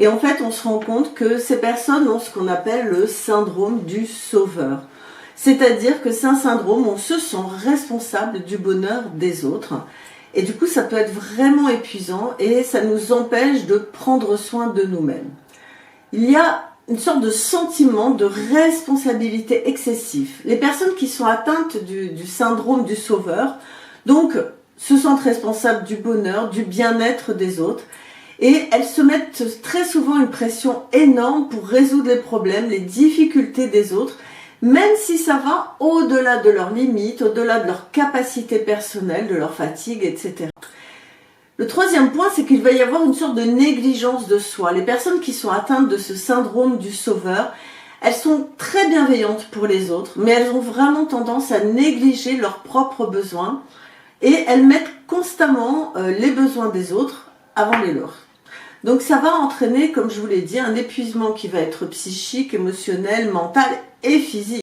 Et en fait, on se rend compte que ces personnes ont ce qu'on appelle le syndrome du sauveur. C'est-à-dire que c'est un syndrome où on se sent responsable du bonheur des autres. Et du coup, ça peut être vraiment épuisant et ça nous empêche de prendre soin de nous-mêmes. Il y a une sorte de sentiment de responsabilité excessif. Les personnes qui sont atteintes du syndrome du sauveur, donc, se sentent responsables du bonheur, du bien-être des autres. Et elles se mettent très souvent une pression énorme pour résoudre les problèmes, les difficultés des autres, même si ça va au-delà de leurs limites, au-delà de leur capacité personnelle, de leur fatigue, etc. Le troisième point, c'est qu'il va y avoir une sorte de négligence de soi. Les personnes qui sont atteintes de ce syndrome du sauveur, elles sont très bienveillantes pour les autres, mais elles ont vraiment tendance à négliger leurs propres besoins et elles mettent constamment les besoins des autres avant les leurs. Donc ça va entraîner, comme je vous l'ai dit, un épuisement qui va être psychique, émotionnel, mental et physique.